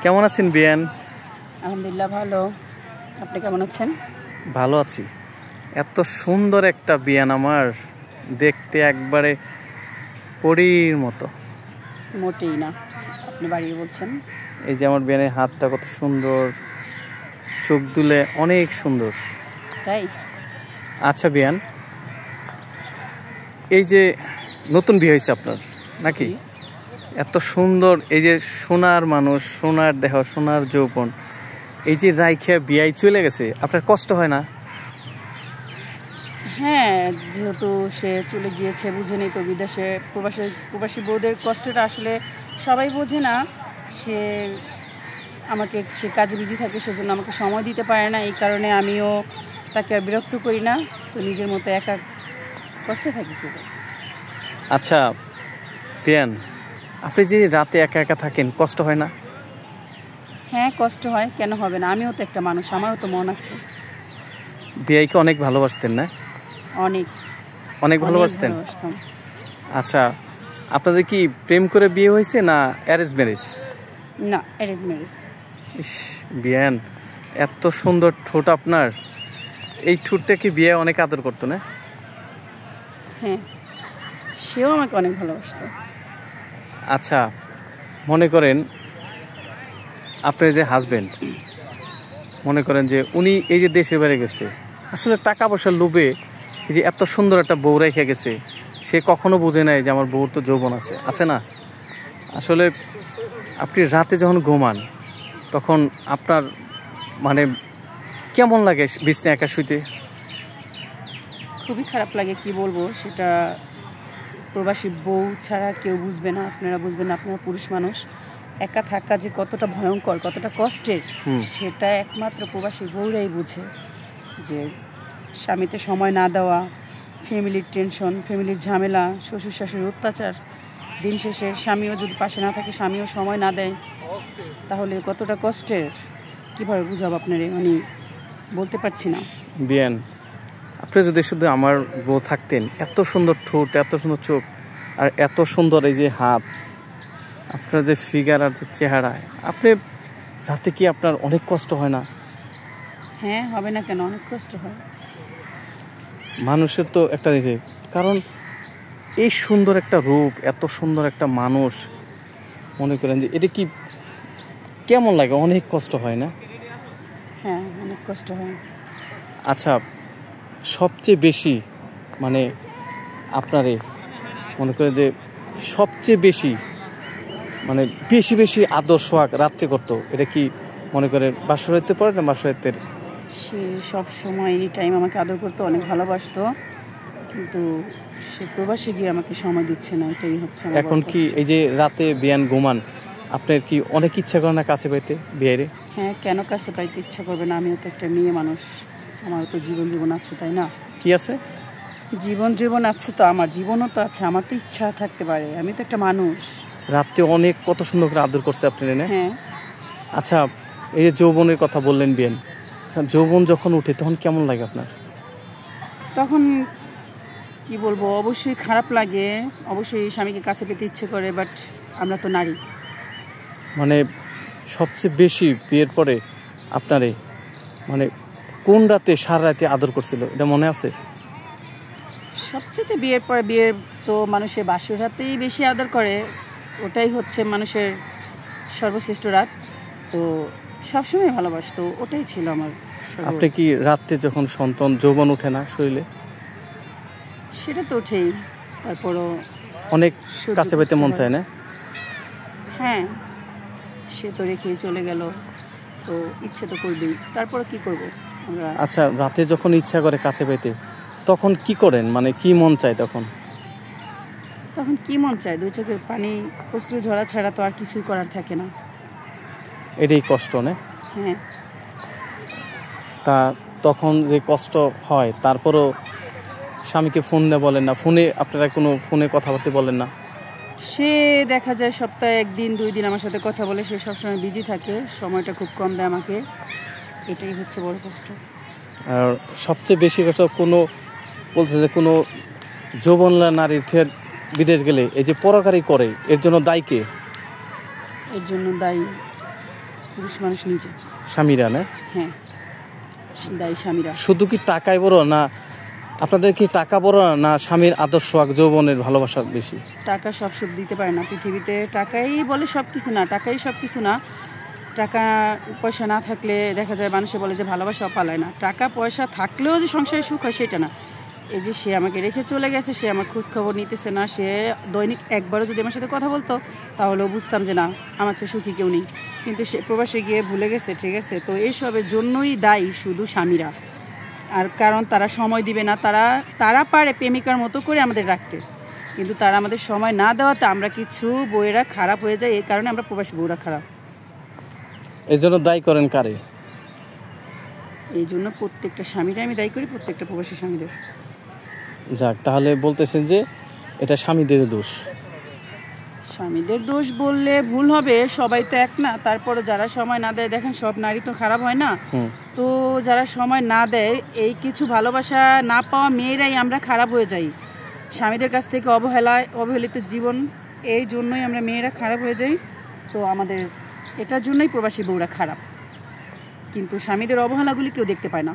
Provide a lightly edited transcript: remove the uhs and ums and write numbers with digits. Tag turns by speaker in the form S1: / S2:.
S1: কেমন আছেন বিয়ান?
S2: আলহামদুলিল্লাহ ভালো। আপনি কেমন আছেন?
S1: ভালো আছি। এত সুন্দর একটা বিয়ান, আমার দেখতে একবারে পরীর মতো।
S2: মোটেই না, আপনি বাড়িয়ে বলছেন।
S1: এই যে আমার বিয়ানের হাতটা কত সুন্দর, চোখ দুলে অনেক সুন্দর।
S2: তাই?
S1: আচ্ছা বিয়ান, এই যে নতুন বিয়ে হয়েছে আপনার নাকি? এত সুন্দর, এই যে সোনার মানুষ, সোনার দেহ, সোনার যৌবন, এই যে রাইখা বিয়াই চলে গেছে, আপনার কষ্ট হয় না?
S2: হ্যাঁ, যেহেতু সে চলে গিয়েছে, বুঝেনি তো বিদেশে প্রবাসী বউদের কষ্টটা আসলে সবাই বোঝে না। সে কাজে বিজি থাকে, সেজন্য আমাকে সময় দিতে পারে না। এই কারণে আমিও তাকে আর বিরক্ত করি না, তো নিজের মতো একা কষ্টে থাকি খুব।
S1: আচ্ছা বিয়ান, আপনি যে রাতে একা একা থাকেন, কষ্ট হয় না?
S2: হ্যাঁ, কষ্ট হয়, কেন হবে না? আমিও তো একটা মানুষ, আমারও তো মন আছে।
S1: বিয়াইকে অনেক ভালোবাসতেন না?
S2: অনেক
S1: অনেক ভালোবাসতেন।
S2: ভালোবাসতাম।
S1: আচ্ছা, আপনাদের কি প্রেম করে বিয়ে হয়েছে না অ্যারেঞ্জ ম্যারেজ?
S2: না, অ্যারেঞ্জ ম্যারেজ।
S1: ইস বিয়ান, এত সুন্দর ঠোঁট আপনার, এই ঠোঁটটা কি বিয়ে অনেক আদর করতো না?
S2: হ্যাঁ, সেও আমাকে অনেক ভালোবাসতো।
S1: আচ্ছা, মনে করেন আপনার যে হাজবেন্ড, মনে করেন যে উনি এই যে দেশের বাইরে গেছে, আসলে টাকা পয়সার লোভে এই যে এত সুন্দর একটা বউ রেখে গেছে, সে কখনো বুঝে নাই যে আমার বউর তো যৌবন আছে না? আসলে আপনি রাতে যখন ঘুমান, তখন আপনার মানে কেমন লাগে বিছনায় একা শুইতে?
S2: খুবই খারাপ লাগে, কি বলবো সেটা। প্রবাসী বউ ছাড়া কেউ বুঝবে না, আপনারা বুঝবেন না, আপনারা পুরুষ মানুষ। একা থাকা যে কতটা ভয়ঙ্কর, কতটা কষ্টের, সেটা একমাত্র প্রবাসী বউরাই বুঝে। যে স্বামীতে সময় না দেওয়া, ফ্যামিলির টেনশন, ফ্যামিলির ঝামেলা, শ্বশুর শাশুড়ির অত্যাচার, দিন শেষে স্বামীও যদি পাশে না থাকে, স্বামীও সময় না দেয়, তাহলে কতটা কষ্টের কীভাবে বুঝাবো আপনারে, মানে বলতে পারছি না।
S1: বিয়ান, আপনি যদি শুধু আমার বউ থাকতেন, এত সুন্দর ঠোঁট, এত সুন্দর চোখ, আর এত সুন্দর এই যে হাত, আপনার যে ফিগার আর যে চেহারা, আপনি রাতে কি আপনার অনেক কষ্ট হয় না?
S2: হ্যাঁ, হবে না কেন, অনেক কষ্ট হয়।
S1: মানুষের তো একটা যে, কারণ এই সুন্দর একটা রূপ, এত সুন্দর একটা মানুষ, মনে করেন যে এটা কি কেমন লাগে, অনেক কষ্ট হয় না?
S2: হ্যাঁ, অনেক কষ্ট হয়।
S1: আচ্ছা, সবচেয়ে বেশি মানে আপনারে মনে করেন যে সবচেয়ে বেশি মানে বেশি আদর সোহাগ রাত্রে করতো, এটা কি মনে করেন বাসরাইতে পড়ে না বাসরাইতের?
S2: সে সবসময় এনি টাইম আমাকে আদর করতো, অনেক ভালোবাসতো, কিন্তু সে প্রবাসে গিয়ে আমাকে সময় দিচ্ছে না, এটাই হচ্ছে আমার
S1: এখন
S2: বড়
S1: কি
S2: কষ্ট।
S1: এই যে রাতে বিয়ান ঘুমান, আপনার কি অনেক ইচ্ছা করে না কাছে পাইতে বিয়ারে?
S2: হ্যাঁ, কেন কাছে পাইতে ইচ্ছা করবে না? আমিও তো একটা মেয়ে মানুষ, আমারও তো জীবন আছে, তাই না?
S1: কি আছে?
S2: জীবন আছে তো, আমার জীবনও তো আছে, আমার তো ইচ্ছা থাকতে পারে, আমি তো একটা মানুষ।
S1: রাত্রে অনেক কত সুন্দর করে আদর করছে আপনার এনে।
S2: হ্যাঁ।
S1: আচ্ছা, এই যে যৌবনের কথা বললেন বিয়ান, যৌবন যখন উঠে তখন কেমন লাগে আপনার?
S2: তখন কি বলবো, অবশ্যই খারাপ লাগে, অবশ্যই স্বামীকে কাছে পেতে ইচ্ছে করে, বাট আমরা তো নারী।
S1: মানে সবচেয়ে বেশি বিয়ের পরে আপনারে মানে কোন রাতে সারা রাতে আদর করছিল, এটা মনে আছে?
S2: সবচেয়ে বিয়ের পরে, বিয়ের তো মানুষের বাসর রাতেই বেশি আদর করে, ওটাই হচ্ছে মানুষের সর্বশ্রেষ্ঠ রাত। তো সবসময় ভালোবাসতো, ওটাই ছিল আমার।
S1: আপনি কি রাত্রে যখন সন্তান যৌবন উঠে না শরীরে?
S2: সেটা তো ওঠেই, তারপরও
S1: অনেক কাছে পেতে মন চায় না?
S2: হ্যাঁ, সে তো রেখেই চলে গেল, তো ইচ্ছে তো করবেই, তারপরে কি করবো আমরা।
S1: আচ্ছা, রাতে যখন ইচ্ছা করে কাছে পেতে, তখন কি করেন, মানে কি মন চায় তখন?
S2: তখন কি মন চায়, দুই চোখের পানি অশ্রু ঝরা ছাড়া তো আর কিছুই করার থাকে না।
S1: এটাই কষ্ট না?
S2: হ্যাঁ।
S1: তা তখন যে কষ্ট হয়, তারপরও স্বামীকে ফোন দিয়ে বলেন না? ফোনে আপনারা কোনো ফোনে কথাবার্তা বলেন না?
S2: সে দেখা যায় সপ্তাহে 1 দিন 2 দিন আমার সাথে কথা বলে, সে সবসময় বিজি থাকে, সময়টা খুব কম দেয় আমাকে, এটাই হচ্ছে বড় কষ্ট।
S1: আর সবচেয়ে বেশি কষ্ট কোনো বলছে যে কোনো যৌবনলা নারীর বিদেশ গেলে এই যে পরকারী করে, এর জন্য দায়ী কে?
S2: এর জন্য দায়ী পুরুষ মানুষ নিজে।
S1: স্বামীরা না?
S2: হ্যাঁ, দায়ী স্বামীরা।
S1: শুধু কি টাকাই বড় না, আপনাদের কি টাকা বড় না স্বামীর আদর্শ যৌবনের ভালোবাসা বেশি?
S2: টাকা সব সুখ দিতে পারে না পৃথিবীতে, টাকাই বলে সব কিছু না, টাকাই সব কিছু না। টাকা পয়সা না থাকলে দেখা যায় মানুষে বলে যে ভালোবাসা পালায় না। টাকা পয়সা থাকলেও যে সংসারে সুখ হয় সেটা না। এই যে সে আমাকে রেখে চলে গেছে, সে আমার খোঁজ খবর নিতেছে না, সে দৈনিক একবারও যদি আমার সাথে কথা বলতো তাহলেও বুঝতাম যে না, আমার চেয়ে সুখী কেউ নেই। কিন্তু সে প্রবাসে গিয়ে ভুলে গেছে, ঠিক আছে? তো এইসবের জন্যই দায়ী শুধু স্বামীরা। আর কারণ তারা সময় দিবে না, তারা পারে প্রেমিকার মতো করে আমাদের রাখতে, কিন্তু তারা আমাদের সময় না দেওয়াতে আমরা কিছু বউয়েরা খারাপ হয়ে যায়। এই কারণে আমরা প্রবাসী বউরা খারাপ।
S1: এই জন্য দায়ী করেন কারে?
S2: এই জন্য প্রত্যেকটা স্বামীরা আমি দায়ী করি, প্রত্যেকটা প্রবাসী স্বামীদের।
S1: যাক, তাহলে বলতেছেন যে এটা স্বামীদের দোষ?
S2: স্বামীদের দোষ বললে ভুল হবে, সবাই তো এক না। তারপরে যারা সময় না দেয়, দেখেন সব নারী তো খারাপ হয় না। তো যারা সময় না দেয়, এই কিছু ভালোবাসা না পাওয়া মেয়েরাই আমরা খারাপ হয়ে যাই স্বামীদের কাছ থেকে। অবহেলিত জীবন, এই জন্যই আমরা মেয়েরা খারাপ হয়ে যাই। তো আমাদের এটার জন্যই প্রবাসী বউরা খারাপ, কিন্তু স্বামীদের অবহেলাগুলি কেউ দেখতে পায় না।